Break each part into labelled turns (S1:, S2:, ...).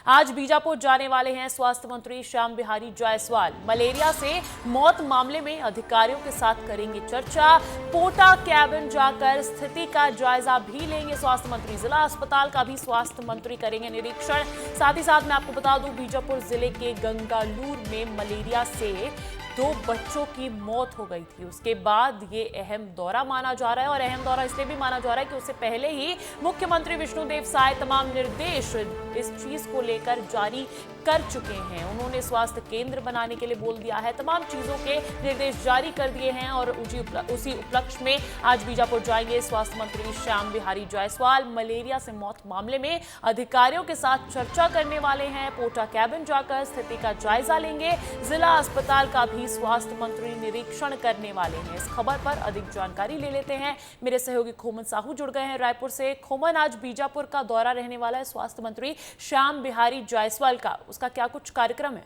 S1: आज बीजापुर जाने वाले हैं स्वास्थ्य मंत्री श्याम बिहारी जायसवाल। मलेरिया से मौत मामले में अधिकारियों के साथ करेंगे चर्चा। पोटा कैबिन जाकर स्थिति का जायजा भी लेंगे स्वास्थ्य मंत्री। जिला अस्पताल का भी स्वास्थ्य मंत्री करेंगे निरीक्षण। साथ ही साथ मैं आपको बता दूं, बीजापुर जिले के गंगालूर में मलेरिया से 2 बच्चों की मौत हो गई थी। उसके बाद ये अहम दौरा माना जा रहा है, और अहम दौरा इसलिए भी माना जा रहा है कि उससे पहले ही मुख्यमंत्री विष्णुदेव साय तमाम निर्देश इस चीज को लेकर जारी कर चुके हैं। उन्होंने स्वास्थ्य केंद्र बनाने के लिए बोल दिया है, तमाम चीजों के निर्देश जारी कर दिए हैं। और उसी उपलक्ष्य में आज बीजापुर जाएंगे स्वास्थ्य मंत्री श्याम बिहारी जायसवाल। मलेरिया से मौत मामले में अधिकारियों के साथ चर्चा करने वाले हैं। पोटा कैबिन जाकर स्थिति का जायजा लेंगे। जिला अस्पताल का भी स्वास्थ्य मंत्री निरीक्षण करने वाले हैं। इस खबर पर अधिक जानकारी ले लेते हैं। मेरे सहयोगी खोमन साहू जुड़ गए हैं रायपुर से। खोमन, आज बीजापुर का दौरा रहने वाला है स्वास्थ्य मंत्री श्याम बिहारी जायसवाल का, उसका क्या कुछ कार्यक्रम है?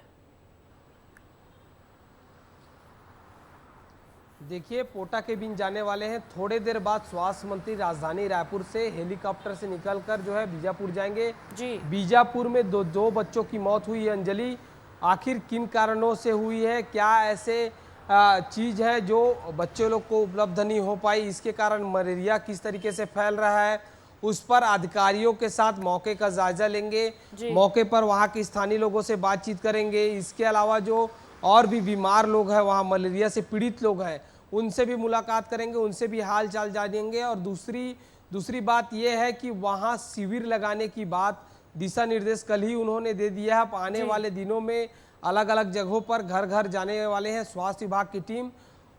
S2: देखिए, पोटा केबिन जाने वाले हैं। थोड़े देर बाद स्वास्थ्य मंत्री राजधानी रायपुर से हेलीकॉप्टर से निकलकर जो है बीजापुर जाएंगे जी। बीजापुर में दो बच्चों की मौत हुई है। अंजलि, आखिर किन कारणों से हुई है? क्या ऐसे चीज़ है जो बच्चे लोग को उपलब्ध नहीं हो पाई? इसके कारण मलेरिया किस तरीके से फैल रहा है, उस पर अधिकारियों के साथ मौके का जायजा लेंगे। मौके पर वहाँ के स्थानीय लोगों से बातचीत करेंगे। इसके अलावा जो और भी बीमार लोग हैं, वहाँ मलेरिया से पीड़ित लोग हैं, उनसे भी मुलाकात करेंगे, उनसे भी हाल चाल जानेंगे। और दूसरी बात यह है कि वहाँ शिविर लगाने की बात, दिशा निर्देश कल ही उन्होंने दे दिया है। आने वाले दिनों में अलग अलग जगहों पर घर घर जाने वाले हैं स्वास्थ्य विभाग की टीम,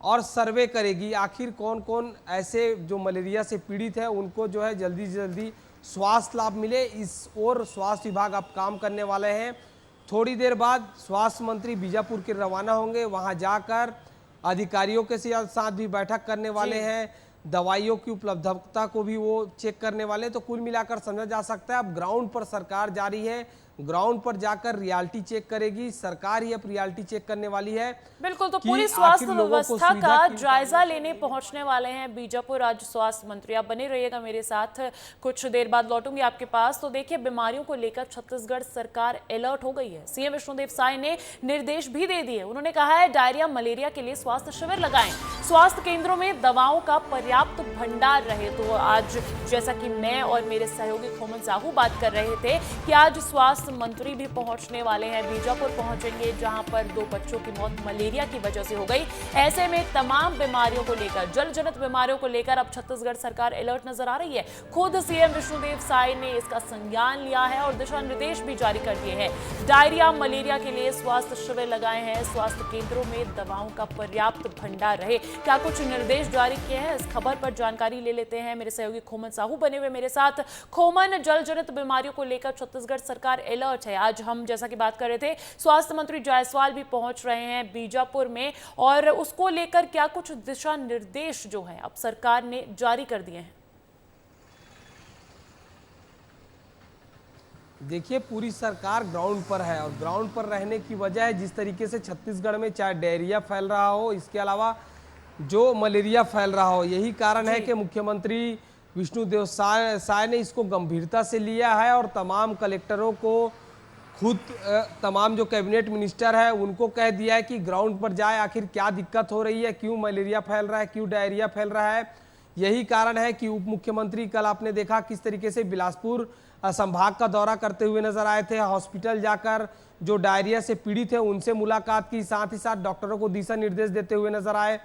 S2: और सर्वे करेगी आखिर कौन कौन ऐसे जो मलेरिया से पीड़ित है उनको जो है जल्दी से जल्दी स्वास्थ्य लाभ मिले। इस ओर स्वास्थ्य विभाग अब काम करने वाले हैं। थोड़ी देर बाद स्वास्थ्य मंत्री बीजापुर के रवाना होंगे। वहां जाकर अधिकारियों के साथ भी बैठक करने वाले हैं। दवाइयों की उपलब्धता को भी वो चेक करने वाले हैं। तो कुल मिलाकर समझा जा सकता है अब ग्राउंड पर सरकार जारी है। ग्राउंड पर जाकर रियलिटी चेक करेगी सरकार, ही अब रियलिटी चेक करने वाली है।
S1: बिल्कुल, तो पूरी स्वास्थ्य व्यवस्था का जायजा लेने पहुंचने वाले हैं बीजापुर आज स्वास्थ्य मंत्री। आप बने रहिएगा मेरे साथ, कुछ देर बाद लौटूंगी आपके पास। तो देखिए, बीमारियों को लेकर छत्तीसगढ़ सरकार अलर्ट हो गई है। सीएम विष्णुदेव साय ने निर्देश भी दे दिए। उन्होंने कहा है डायरिया मलेरिया के लिए स्वास्थ्य शिविर लगाएं, स्वास्थ्य केंद्रों में दवाओं का पर्याप्त भंडार रहे। तो आज जैसा कि मैं और मेरे सहयोगी खोमन साहू बात कर रहे थे कि आज स्वास्थ्य मंत्री भी पहुंचने वाले हैं, बीजापुर पहुंचेंगे, जहां पर 2 बच्चों की मौत मलेरिया की वजह से हो गई। ऐसे में तमाम बीमारियों को लेकर, जल जनित बीमारियों को लेकर अब छत्तीसगढ़ सरकार अलर्ट नजर आ रही है। खुद सीएम विष्णुदेव साय ने इसका संज्ञान लिया है और दिशा निर्देश भी जारी कर दिए हैं। डायरिया मलेरिया के लिए स्वास्थ्य शिविर लगाए हैं, स्वास्थ्य केंद्रों में दवाओं का पर्याप्त भंडार रहे। क्या कुछ निर्देश जारी किए हैं, इस खबर पर जानकारी ले लेते हैं। मेरे सहयोगी खोमन साहू बने हुए मेरे साथ। खोमन, जल जनित बीमारियों को लेकर छत्तीसगढ़ सरकार अलर्ट है। आज हम जैसा कि बात कर रहे थे, स्वास्थ्य मंत्री जायसवाल भी पहुंच रहे हैं बीजापुर में, और उसको लेकर क्या कुछ दिशा निर्देश जो है अब सरकार ने जारी कर दिए हैं?
S2: देखिए, पूरी सरकार ग्राउंड पर है, और ग्राउंड पर रहने की वजह है जिस तरीके से छत्तीसगढ़ में चाहे डायरिया फैल रहा हो, इसके अलावा जो मलेरिया फैल रहा हो, यही कारण है कि मुख्यमंत्री विष्णुदेव साय ने इसको गंभीरता से लिया है। और तमाम कलेक्टरों को, खुद तमाम जो कैबिनेट मिनिस्टर है उनको कह दिया है कि ग्राउंड पर जाए, आखिर क्या दिक्कत हो रही है, क्यों मलेरिया फैल रहा है, क्यों डायरिया फैल रहा है। यही कारण है कि उप मुख्यमंत्री कल आपने देखा किस तरीके से बिलासपुर संभाग का दौरा करते हुए नजर आए थे। हॉस्पिटल जाकर जो डायरिया से पीड़ित है उनसे मुलाकात की, साथ ही साथ डॉक्टरों को दिशा निर्देश देते हुए नजर आए।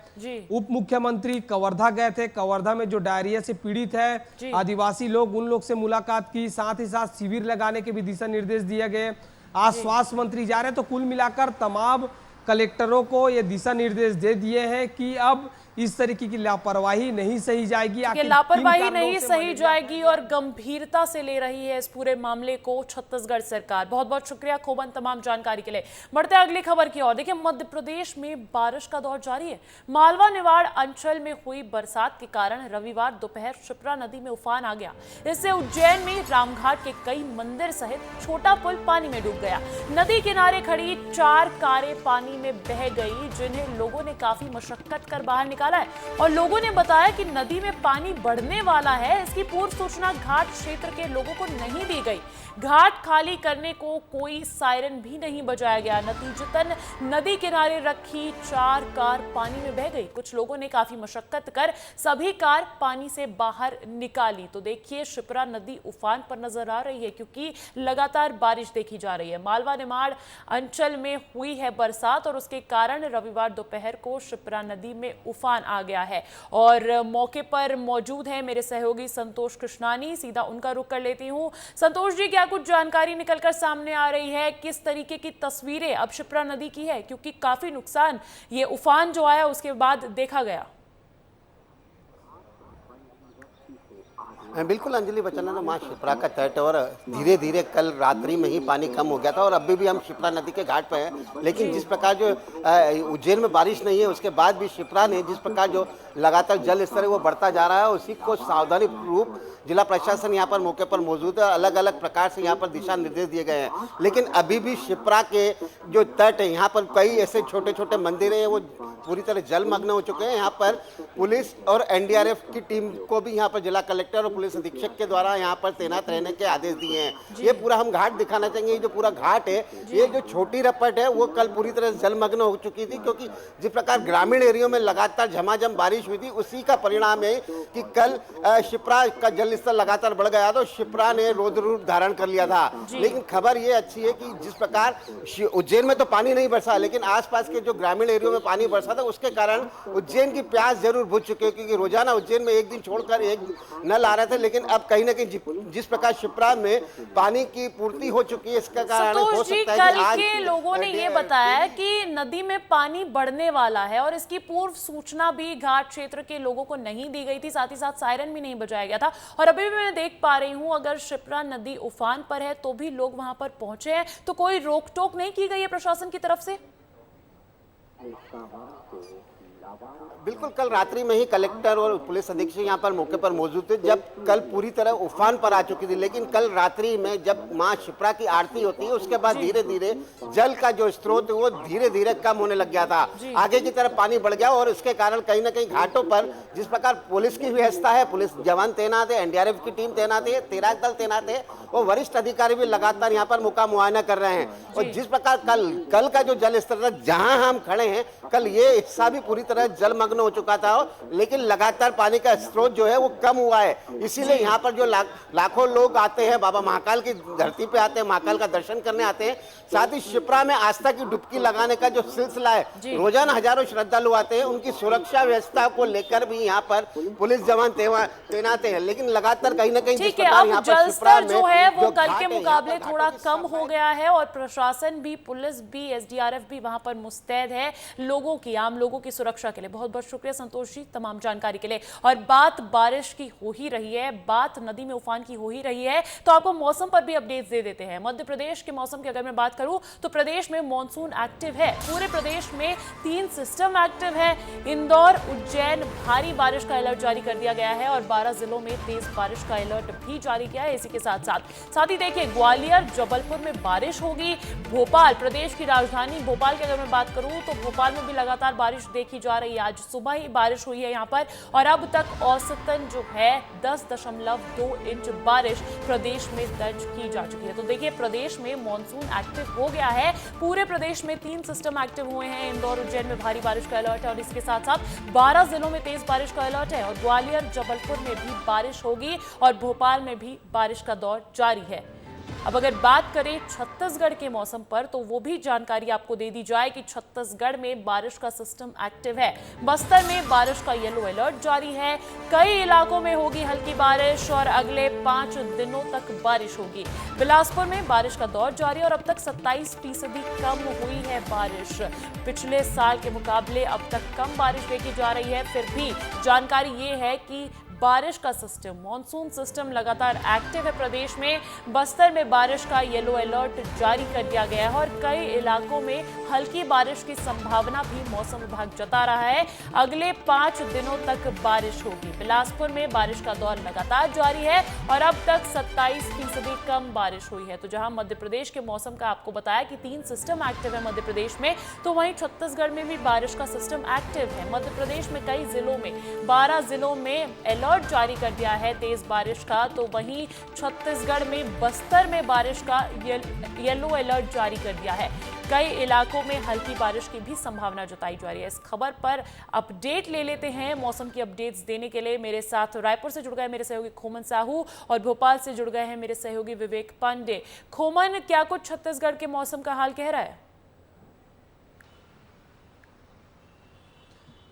S2: उप मुख्यमंत्री कवर्धा गए थे। कवर्धा में जो डायरिया से पीड़ित है आदिवासी लोग, उन लोग से मुलाकात की, साथ ही साथ शिविर लगाने के भी दिशा निर्देश दिए गए। आज स्वास्थ्य मंत्री जा रहे हैं। तो कुल मिलाकर तमाम कलेक्टरों को ये दिशा निर्देश दे दिए हैं कि अब इस तरीके की लापरवाही नहीं सही जाएगी।
S1: लापरवाही नहीं सही जाएगी और गंभीरता से ले रही है इस पूरे मामले को छत्तीसगढ़ सरकार। बहुत बहुत शुक्रिया खोबन तमाम जानकारी के लिए। बढ़ते अगली खबर की ओर। देखिए, मध्य प्रदेश में बारिश का दौर जारी है। मालवा निवाड़ अंचल में हुई बरसात के कारण रविवार दोपहर शिप्रा नदी में उफान आ गया। इससे उज्जैन में रामघाट के कई मंदिर सहित छोटा पुल पानी में डूब गया। नदी किनारे खड़ी 4 कारें पानी में बह गई, जिन्हें लोगों ने काफी मशक्कत कर बाहर निकाला। वाला है और लोगों ने बताया कि नदी में पानी बढ़ने वाला है। इसकी पूर्व सूचना घाट क्षेत्र के लोगों को नहीं दी गई। घाट खाली करने को कोई सायरन भी नहीं बजाया गया। नतीजतन नदी किनारे रखी 4 कार पानी में बह गई। कुछ लोगों ने काफी मशक्कत कर सभी कार पानी से बाहर निकाली। तो देखिए, शिप्रा नदी उफान पर नजर आ रही है क्योंकि लगातार बारिश देखी जा रही है। मालवा निमाड़ अंचल में हुई है बरसात और उसके कारण रविवार दोपहर को शिप्रा नदी में उफान आ गया है। और मौके पर मौजूद है मेरे सहयोगी संतोष कृष्णानी। सीधा उनका रुख कर लेती हूँ। संतोष जी, क्या कुछ जानकारी निकलकर सामने आ रही है? किस तरीके की तस्वीरें अब शिप्रा नदी की है, क्योंकि काफी नुकसान ये उफान जो आया उसके बाद देखा गया।
S3: बिल्कुल अंजलि, बचाना माँ शिप्रा का तट और धीरे धीरे कल रात्रि में ही पानी कम हो गया था और अभी भी हम शिप्रा नदी के घाट पर हैं। लेकिन जिस प्रकार जो उज्जैन में बारिश नहीं है उसके बाद भी शिप्रा ने जिस प्रकार जो लगातार जल स्तर है वो बढ़ता जा रहा है, उसी को सावधानी पूर्वक जिला प्रशासन यहाँ पर मौके पर मौजूद है। अलग अलग प्रकार से यहाँ पर दिशा निर्देश दिए गए हैं। लेकिन अभी भी शिप्रा के जो तट है यहाँ पर कई ऐसे छोटे छोटे मंदिर हैं वो पूरी तरह जलमग्न हो चुके हैं। यहाँ पर पुलिस और एनडीआरएफ की टीम को भी यहाँ पर जिला कलेक्टर और पुलिस अधीक्षक के द्वारा यहाँ पर तैनात रहने के आदेश दिए हैं। ये पूरा हम घाट दिखाना चाहेंगे। ये जो पूरा घाट है, ये जो छोटी रपट है वो कल पूरी तरह जलमग्न हो चुकी थी, क्योंकि जिस प्रकार ग्रामीण एरियो में लगातार झमाझम बारिश हुई थी उसी का परिणाम है कि कल शिप्रा का जल स्तर लगातार बढ़ गया तो शिप्रा ने रौद्र रूप धारण कर लिया था। लेकिन खबर ये अच्छी है कि जिस प्रकार उज्जैन में तो पानी नहीं बरसा, लेकिन आसपास के जो ग्रामीण एरियो में पानी बरसा था उसके कारण उज्जैन की प्यास जरूर बुझ चुकी है, क्योंकि रोजाना उज्जैन में एक दिन छोड़कर एक नल आ रहे थे। लेकिन अब कहीं ना कहीं जिस प्रकार शिप्रा में पानी की पूर्ति हो चुकी है, इसका कारण हो सकता है कि आज
S1: के लोगों ने ये बताया कि नदी में पानी बढ़ने वाला है और इसकी पूर्व सूचना भी घाट क्षेत्र के लोगों को नहीं दी गई थी। साथ ही साथ सायरन भी नहीं बजाया गया था। और अभी भी मैं देख पा रही हूं, अगर शिप्रा नदी उफान पर है तो भी लोग वहां पर पहुंचे हैं, तो कोई रोक टोक नहीं की गई है प्रशासन की तरफ से।
S3: बिल्कुल, कल रात्रि में ही कलेक्टर और पुलिस अधीक्षक यहाँ पर मौके पर मौजूद थे जब कल पूरी तरह उफान पर आ चुकी थी। लेकिन कल रात्रि में जब माँ शिप्रा की आरती होती है उसके बाद धीरे धीरे जल का जो स्रोत है वो धीरे धीरे कम होने लग गया था। आगे की तरफ पानी बढ़ गया और इसके कारण कहीं ना कहीं घाटों पर जिस प्रकार पुलिस की व्यवस्था है, पुलिस जवान तैनात है, एनडीआरएफ की टीम तैनात है, तैराक दल तैनात है और वरिष्ठ अधिकारी भी लगातार यहाँ पर मौका मुआयना कर रहे हैं। और जिस प्रकार कल का जो जल स्तर था जहां हम खड़े हैं, कल ये हिस्सा भी पूरी तरह जलमग्न हो चुका था, लेकिन लगातार पानी का स्रोत जो है वो कम हुआ है। इसीलिए यहाँ पर जो लाखों लोग आते हैं, बाबा महाकाल की धरती पे आते हैं, महाकाल का दर्शन करने आते हैं। साथ ही शिप्रा में आस्था की डुबकी लगाने का जो सिलसिला है, रोजाना हजारों श्रद्धालु आते हैं। उनकी सुरक्षा व्यवस्था को लेकर भी यहाँ पर पुलिस जवान तैनात है। लेकिन लगातार कहीं ना कहीं
S1: जल स्तर जो है वो कल के मुकाबले थोड़ा कम हो गया है और प्रशासन भी, पुलिस भी, एसडीआरएफ भी वहां पर मुस्तैद है लोगों की, आम लोगों की सुरक्षा के लिए। बहुत बहुत शुक्रिया संतोष जी तमाम जानकारी के लिए। और बात बारिश की हो ही रही है, बात नदी में उफान की हो ही रही है, तो आपको मौसम पर भी अपडेट्स दे देते हैं। मध्य प्रदेश के मौसम की अगर मैं बात करूं तो प्रदेश में मॉनसून एक्टिव है। पूरे प्रदेश में 3 सिस्टम एक्टिव है। इंदौर, उज्जैन भारी बारिश का अलर्ट जारी कर दिया गया है और 12 जिलों में तेज बारिश का अलर्ट भी जारी किया है। इसी के साथ साथ ही देखिए, ग्वालियर, जबलपुर में बारिश होगी। भोपाल, प्रदेश की राजधानी भोपाल की अगर मैं बात करूं तो भोपाल में भी लगातार बारिश देखी जा रही है। आज सुबह ही बारिश हुई है यहाँ पर और अब तक औसतन जो है 10.2 इंच बारिश प्रदेश में दर्ज की जा चुकी है। तो देखिए, प्रदेश में मॉनसून एक्टिव हो गया है। पूरे प्रदेश में 3 सिस्टम एक्टिव हुए हैं। इंदौर, उज्जैन में भारी बारिश का अलर्ट है और इसके साथ साथ 12 जिलों में तेज बारिश का अलर्ट है और ग्वालियर, जबलपुर में भी बारिश होगी और भोपाल में भी बारिश का दौर जारी है। अब अगर बात करें छत्तीसगढ़ के मौसम पर तो वो भी जानकारी आपको दे दी जाए कि छत्तीसगढ़ में बारिश का सिस्टम एक्टिव है। बस्तर में बारिश का येलो अलर्ट जारी है। कई इलाकों में होगी हल्की बारिश और अगले 5 दिनों तक बारिश होगी। बिलासपुर में बारिश का दौर जारी और अब तक 27% कम हुई है बारिश। पिछले साल के मुकाबले अब तक कम बारिश देखी जा रही है। फिर भी जानकारी ये है कि बारिश का सिस्टम, मॉनसून सिस्टम लगातार एक्टिव है प्रदेश में। बस्तर में बारिश का येलो अलर्ट जारी कर दिया गया है और कई इलाकों में हल्की बारिश की संभावना भी मौसम विभाग जता रहा है। अगले 5 दिनों तक बारिश होगी। बिलासपुर में बारिश का दौर लगातार जारी है और अब तक 27% कम बारिश हुई है। तो जहां मध्य प्रदेश के मौसम का आपको बताया कि 3 सिस्टम एक्टिव है मध्य प्रदेश में, तो वहीं छत्तीसगढ़ में भी बारिश का सिस्टम एक्टिव है। मध्य प्रदेश में कई जिलों में 12 जिलों में अलर्ट जारी कर दिया है तेज बारिश का, तो वहीं छत्तीसगढ़ में बस्तर में बारिश का येलो अलर्ट जारी कर दिया है। कई इलाकों में हल्की बारिश की भी संभावना जताई जा रही है। इस खबर पर अपडेट ले लेते हैं। मौसम की अपडेट्स देने के लिए मेरे साथ रायपुर से जुड़ गए मेरे सहयोगी खोमन साहू और भोपाल से जुड़ गए हैं मेरे सहयोगी विवेक पांडे। खोमन, क्या कुछ छत्तीसगढ़ के मौसम का हाल कह रहा है?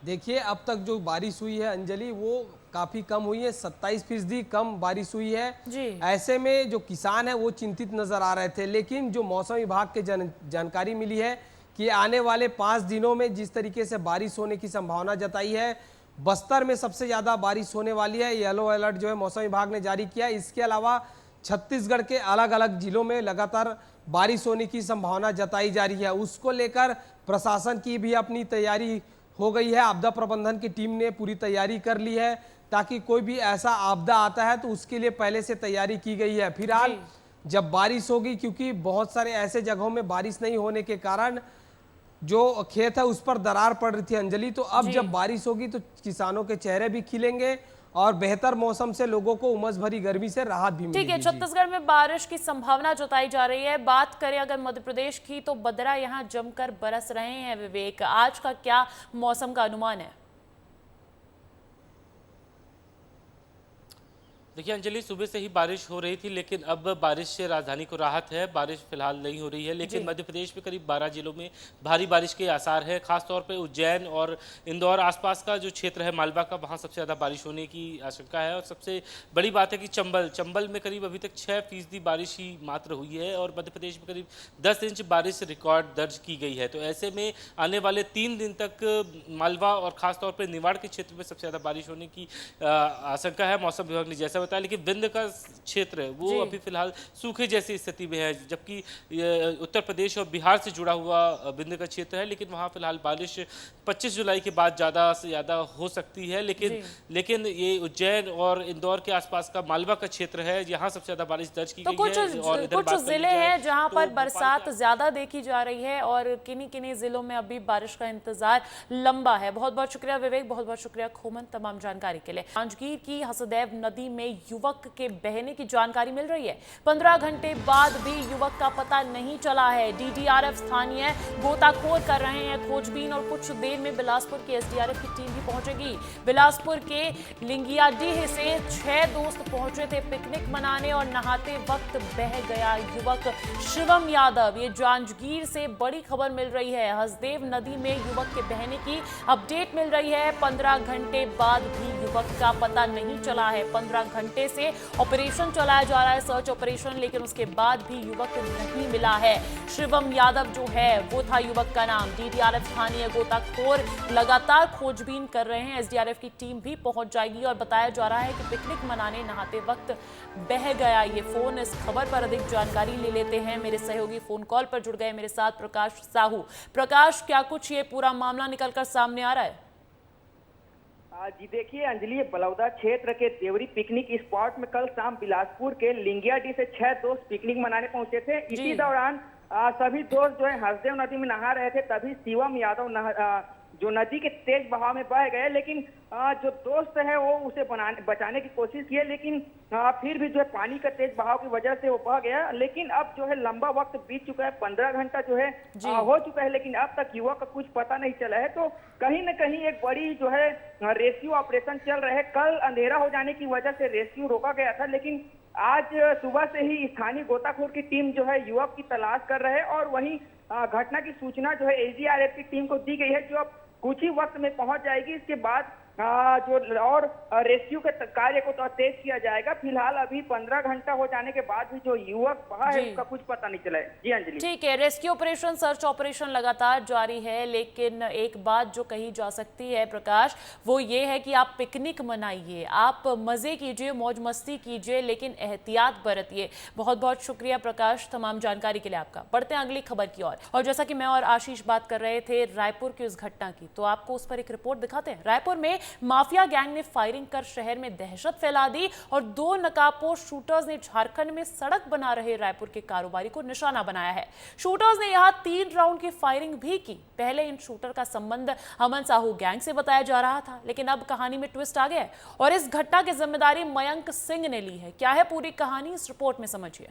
S2: देखिए, अब तक जो बारिश हुई है अंजलि, वो काफी कम हुई है, 27% कम बारिश हुई है जी। ऐसे में जो किसान है वो चिंतित नजर आ रहे थे, लेकिन जो मौसम विभाग के जानकारी मिली है कि आने वाले 5 दिनों में जिस तरीके से बारिश होने की संभावना जताई है, बस्तर में सबसे ज्यादा बारिश होने वाली है। येलो अलर्ट जो है मौसम विभाग ने जारी किया। इसके अलावा छत्तीसगढ़ के अलग अलग जिलों में लगातार बारिश होने की संभावना जताई जा रही है। उसको लेकर प्रशासन की भी अपनी तैयारी हो गई है। आपदा प्रबंधन की टीम ने पूरी तैयारी कर ली है ताकि कोई भी ऐसा आपदा आता है तो उसके लिए पहले से तैयारी की गई है। फिलहाल जब बारिश होगी, क्योंकि बहुत सारे ऐसे जगहों में बारिश नहीं होने के कारण जो खेत है उस पर दरार पड़ रही थी अंजलि, तो अब जब बारिश होगी तो किसानों के चेहरे भी खिलेंगे और बेहतर मौसम से लोगों को उमस भरी गर्मी से राहत भी मिलेगी।
S1: ठीक है, छत्तीसगढ़ में बारिश की संभावना जताई जा रही है। बात करें अगर मध्य प्रदेश की, तो बदरा यहां जमकर बरस रहे हैं। विवेक, आज का क्या मौसम का अनुमान है?
S4: देखिए अंजलि, सुबह से ही बारिश हो रही थी, लेकिन अब बारिश से राजधानी को राहत है। बारिश फिलहाल नहीं हो रही है, लेकिन मध्य प्रदेश में करीब 12 जिलों में भारी बारिश के आसार है। खासतौर पे उज्जैन और इंदौर आसपास का जो क्षेत्र है मालवा का, वहाँ सबसे ज़्यादा बारिश होने की आशंका है। और सबसे बड़ी बात है कि चंबल में करीब अभी तक 6% बारिश ही मात्र हुई है और मध्य प्रदेश में करीब 10 इंच बारिश रिकॉर्ड दर्ज की गई है। तो ऐसे में आने वाले 3 दिन तक मालवा और खासतौर पर निवाड़ के क्षेत्र में सबसे ज़्यादा बारिश होने की आशंका है। मौसम विभाग ने जैसा बताया, लेकिन विंध्य का क्षेत्र है वो अभी फिलहाल सूखे जैसी स्थिति में है, जबकि उत्तर प्रदेश और बिहार से जुड़ा हुआ विंध्य का क्षेत्र है, लेकिन वहाँ फिलहाल बारिश 25 जुलाई के बाद ज़्यादा से ज़्यादा हो सकती है। लेकिन ये उज्जैन और इंदौर के आसपास का मालवा का क्षेत्र है, यहाँ सबसे ज़्यादा बारिश दर्ज की गई है।
S1: और कुछ जिले हैं जहाँ पर बरसात ज्यादा देखी जा रही है और किन्हीं जिलों में अभी बारिश का इंतजार लंबा है। बहुत बहुत शुक्रिया विवेक, बहुत बहुत शुक्रिया खोमन तमाम जानकारी के लिए। जांजगीर की हसदेव नदी में युवक के बहने की जानकारी मिल रही है। 15 घंटे बाद भी युवक का पता नहीं चला है। डीडीआरएफ स्थानीय गोताखोर कर रहे हैं खोजबीन और कुछ देर में बिलासपुर की एसडीआरएफ की टीम भी पहुंचेगी। बिलासपुर के लिंगियाडीह से 6 दोस्त पहुंचे थे पिकनिक मनाने और नहाते वक्त बह गया युवक शिवम यादव। ये जांजगीर से बड़ी खबर मिल रही है। हसदेव नदी में युवक के बहने की अपडेट मिल रही है। 15 घंटे बाद भी युवक का पता नहीं चला है। 15 घंटे से ऑपरेशन चलाया जा रहा है, सर्च ऑपरेशन, लेकिन उसके बाद भी युवक नहीं मिला है। शिवम यादव जो है वो था युवक का नाम। डीडीआरएफ स्थानीय गोताखोर लगातार खोजबीन कर रहे हैं। एसडीआरएफ की टीम भी पहुंच जाएगी और बताया जा रहा है कि पिकनिक मनाने नहाते वक्त बह गया ये फोन। इस खबर पर अधिक जानकारी ले लेते हैं। मेरे सहयोगी फोन कॉल पर जुड़ गए मेरे साथ प्रकाश साहू। प्रकाश, क्या कुछ ये पूरा मामला निकलकर सामने आ रहा है?
S5: जी देखिए अंजलि, बलौदा क्षेत्र के देवरी पिकनिक स्पॉट में कल शाम बिलासपुर के लिंगियाडीह से 6 दोस्त पिकनिक मनाने पहुंचे थे। इसी दौरान सभी दोस्त जो है हसदेव नदी में नहा रहे थे, तभी शिवम यादव जो नदी के तेज बहाव में बह गए। लेकिन जो दोस्त है वो उसे बचाने की कोशिश किए, लेकिन फिर भी जो है पानी का तेज बहाव की वजह से वो बह गया। लेकिन अब जो है लंबा वक्त बीत चुका है, 15 घंटा जो है हो चुका है, लेकिन अब तक युवक का कुछ पता नहीं चला है। तो कहीं न कहीं एक बड़ी जो है रेस्क्यू ऑपरेशन चल रहा है। कल अंधेरा हो जाने की वजह से रेस्क्यू रोका गया था, लेकिन आज सुबह से ही स्थानीय गोताखोर की टीम जो है युवक की तलाश कर रहे हैं और वहीं घटना की सूचना जो है एसडीआरएफ की टीम को दी गई है, जो अब कुछ ही वक्त में पहुंच जाएगी। इसके बाद जो और रेस्क्यू के कार्य को तो तेज किया जाएगा। फिलहाल अभी 15 घंटा हो जाने के बाद भी जो युवक वहां है उसका कुछ पता नहीं चला है। जी अंजलि।
S1: ठीक है, रेस्क्यू ऑपरेशन, सर्च ऑपरेशन लगातार जारी है, लेकिन एक बात जो कही जा सकती है प्रकाश, वो ये है कि आप पिकनिक मनाइए, आप मजे कीजिए, मौज मस्ती कीजिए, लेकिन एहतियात बरतिए। बहुत बहुत शुक्रिया प्रकाश तमाम जानकारी के लिए आपका। बढ़ते हैं अगली खबर की ओर। और जैसा कि मैं और आशीष बात कर रहे थे रायपुर की उस घटना की, तो आपको उस पर एक रिपोर्ट दिखाते हैं। रायपुर में माफिया गैंग ने फायरिंग कर शहर में दहशत फैला दी और 2 नकाबपोश शूटर्स ने झारखंड में सड़क बना रहे रायपुर के कारोबारी को निशाना बनाया है। शूटर्स ने यहां 3 राउंड की फायरिंग भी की। पहले इन शूटर का संबंध अमन साहू गैंग से बताया जा रहा था, लेकिन अब कहानी में ट्विस्ट आ गया है और इस घटना की जिम्मेदारी मयंक सिंह ने ली है। क्या है पूरी कहानी, इस रिपोर्ट में समझिए।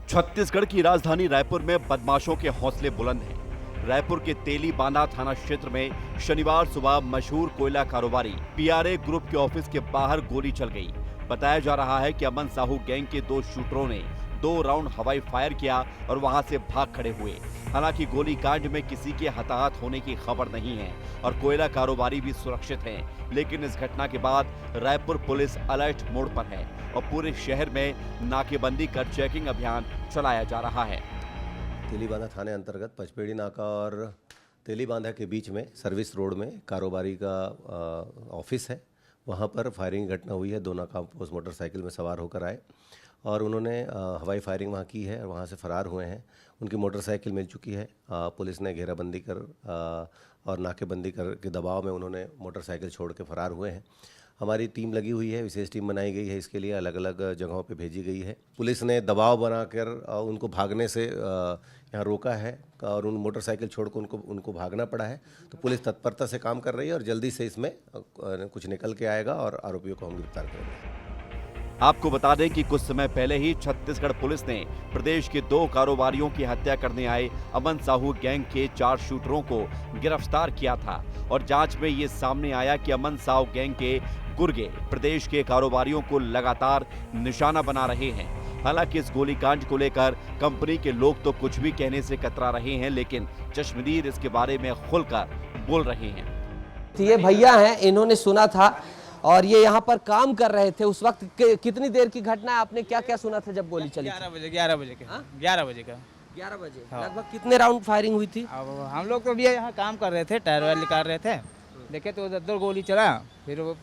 S6: छत्तीसगढ़ की राजधानी रायपुर में बदमाशों के हौसले बुलंद हैं। रायपुर के तेली बांधा थाना क्षेत्र में शनिवार सुबह मशहूर कोयला कारोबारी पीआरए ग्रुप के ऑफिस के बाहर गोली चल गई। बताया जा रहा है कि अमन साहू गैंग के 2 शूटरों ने 2 राउंड हवाई फायर किया और वहां से भाग खड़े हुए। हालांकि गोली कांड में किसी के हताहत होने की खबर नहीं है और कोयला कारोबारी भी सुरक्षित हैं। लेकिन इस घटना के बाद रायपुर पुलिस अलर्ट मोड पर है और पूरे शहर में नाकेबंदी कर चेकिंग अभियान चलाया जा रहा है।
S7: तेलीबांधा थाने अंतर्गत पचपेड़ी नाका और तेलीबांधा के बीच में सर्विस रोड में कारोबारी का ऑफिस है, वहाँ पर फायरिंग घटना हुई है। 2 नाकाबपोश मोटरसाइकिल में सवार होकर आए और उन्होंने हवाई फायरिंग वहाँ की है और वहाँ से फरार हुए हैं। उनकी मोटरसाइकिल मिल चुकी है। पुलिस ने घेराबंदी कर और नाकेबंदी कर के दबाव में उन्होंने मोटरसाइकिल छोड़ के फरार हुए हैं। हमारी टीम लगी हुई है, विशेष टीम बनाई गई है, इसके लिए अलग अलग जगहों पे भेजी गई है। पुलिस ने दबाव बनाकर उनको भागने से यहाँ रोका है और उन मोटरसाइकिल छोड़कर उनको भागना पड़ा है। तो पुलिस तत्परता से काम कर रही है और जल्दी से इसमें कुछ निकल के आएगा और आरोपियों को हम गिरफ्तार करेंगे।
S6: आपको बता दें कि कुछ समय पहले ही छत्तीसगढ़ पुलिस ने प्रदेश के 2 कारोबारियों की हत्या करने आए अमन साहू गैंग के 4 शूटरों को गिरफ्तार किया था और जांच में ये सामने आया कि अमन साहू गैंग के गुर्गे प्रदेश के कारोबारियों को लगातार निशाना बना रहे हैं। हालांकि इस गोलीकांड को लेकर कंपनी के लोग तो कुछ भी कहने से कतरा रहे हैं, लेकिन चश्मदीद इसके बारे में खुलकर बोल रहे हैं।
S2: ये भैया हैं, इन्होंने सुना था और ये यहाँ पर काम कर रहे थे। उस वक्त कितनी देर की घटना है, आपने क्या क्या सुना था जब गोली चली?
S8: 11 बजे का।
S2: 11 बजे।
S8: हाँ।
S2: लगभग कितने राउंड फायरिंग हुई थी?
S8: अब हम लोग तो भी यहाँ काम कर रहे थे, टायर वायर निकाल रहे थे, देखे तो उधर गोली चला, फिर वो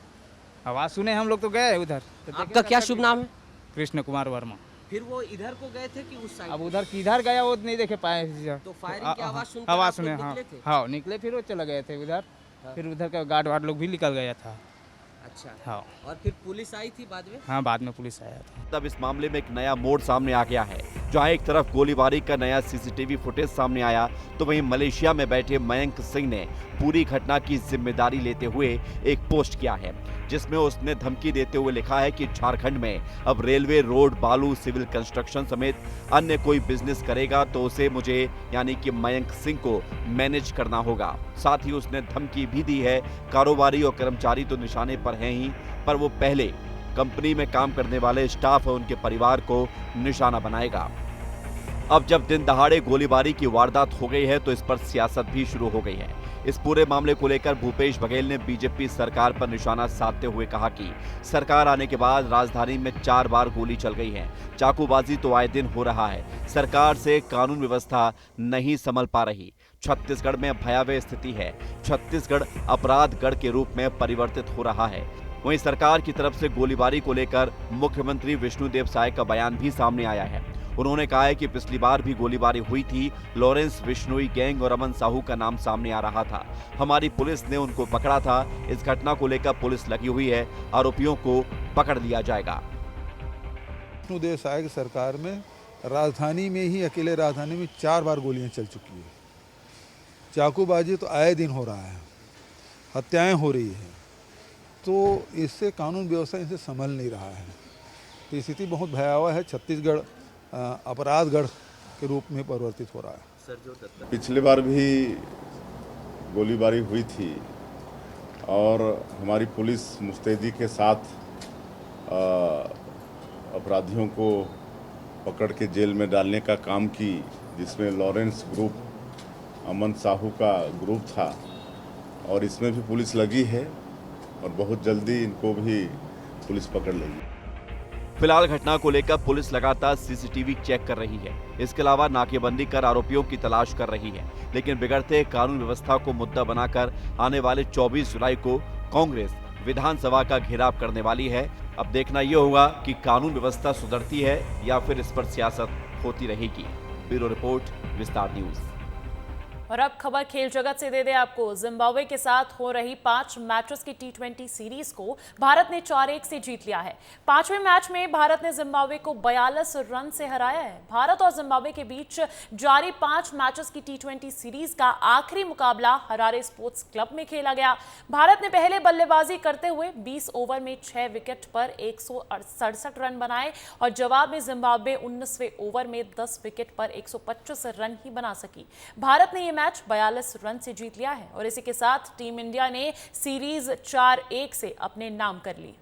S8: आवाज सुने हम लोग तो गए उधर। तो
S2: आपका क्या शुभ नाम है?
S8: कृष्ण कुमार वर्मा।
S2: फिर वो इधर को गए थे कि उस साइड?
S8: अब उधर किधर गया वो नहीं देखे पाए।
S2: तो फायरिंग की आवाज सुन
S8: आवाज सुने, हाँ निकले, फिर वो चले गए थे उधर। फिर उधर का गार्ड वार्ड लोग भी निकल गया था।
S2: अच्छा।
S8: हाँ।
S2: और फिर पुलिस आई थी बाद में?
S8: हाँ, बाद में पुलिस आया था।
S6: तब इस मामले में एक नया मोड़ सामने आ गया है, जहां एक तरफ गोलीबारी का नया सीसीटीवी फुटेज सामने आया, तो वहीं मलेशिया में बैठे मयंक सिंह ने पूरी घटना की जिम्मेदारी लेते हुए एक पोस्ट किया है, जिसमें उसने धमकी देते हुए लिखा है कि झारखंड में अब रेलवे, रोड, बालू, सिविल कंस्ट्रक्शन समेत अन्य कोई बिजनेस करेगा तो उसे मुझे यानी कि मयंक सिंह को मैनेज करना होगा। साथ ही उसने धमकी भी दी है, कारोबारी और कर्मचारी तो निशाने पर हैं ही, पर वो पहले कंपनी में काम करने वाले स्टाफ और उनके परिवार को निशाना बनाएगा। अब जब दिन दहाड़े गोलीबारी की वारदात हो गई है तो इस पर सियासत भी शुरू हो गई है। इस पूरे मामले को लेकर भूपेश बघेल ने बीजेपी सरकार पर निशाना साधते हुए कहा कि सरकार आने के बाद राजधानी में 4 बार गोली चल गई है, चाकूबाजी तो आए दिन हो रहा है, सरकार से कानून व्यवस्था नहीं संभल पा रही, छत्तीसगढ़ में भयावह स्थिति है, छत्तीसगढ़ अपराधगढ़ के रूप में परिवर्तित हो रहा है। वहीं सरकार की तरफ से गोलीबारी को लेकर मुख्यमंत्री विष्णुदेव साय का बयान भी सामने आया है। उन्होंने कहा है कि पिछली बार भी गोलीबारी हुई थी, लॉरेंस बिश्नोई गैंग और अमन साहू का नाम सामने आ रहा था, हमारी पुलिस ने उनको पकड़ा था। इस घटना को लेकर पुलिस लगी हुई है, आरोपियों को पकड़ लिया जाएगा।
S9: विष्णुदेव साय की सरकार में राजधानी में ही, अकेले राजधानी में 4 बार गोलियां चल चुकी है, चाकूबाजी तो आए दिन हो रहा है, हत्याएं हो रही है, तो इससे कानून व्यवस्था इनसे संभल नहीं रहा है। तो स्थिति बहुत भयावह है, छत्तीसगढ़ अपराधगढ़ के रूप में परिवर्तित हो रहा है।
S10: पिछले बार भी गोलीबारी हुई थी और हमारी पुलिस मुस्तैदी के साथ अपराधियों को पकड़ के जेल में डालने का काम की, जिसमें लॉरेंस ग्रुप, अमन साहू का ग्रुप था और इसमें भी पुलिस लगी है। और बहुत जल्दी इनको भी पुलिस पकड़ लेगी।
S6: फिलहाल घटना को लेकर पुलिस लगातार सीसीटीवी चेक कर रही है। इसके अलावा नाकेबंदी कर आरोपियों की तलाश कर रही है। लेकिन बिगड़ते कानून व्यवस्था को मुद्दा बनाकर आने वाले 24 जुलाई को कांग्रेस विधानसभा का घेराव करने वाली है। अब देखना यह होगा कि कानून व्यवस्था सुधरती है या फिर इस पर सियासत होती रहेगी। ब्यूरो रिपोर्ट, विस्तार न्यूज।
S1: और अब खबर खेल जगत से दे दे आपको। जिम्बाब्वे के साथ हो रही 5 मैचेस की T20 सीरीज को भारत ने 4-1 से जीत लिया है। 5वें मैच में भारत ने जिम्बाब्वे को 42 रन से हराया है। भारत और जिम्बाब्वे के बीच जारी 5 मैचेस की T20 सीरीज का आखिरी मुकाबला हरारे स्पोर्ट्स क्लब में खेला गया। भारत ने पहले बल्लेबाजी करते हुए 20 ओवर में 6 विकेट पर 167 रन बनाए और जवाब में जिम्बाब्वे 19वें ओवर में 10 विकेट पर 125 रन ही बना सकी। भारत ने मैच 42 रन से जीत लिया है और इसी के साथ टीम इंडिया ने सीरीज 4-1 से अपने नाम कर ली।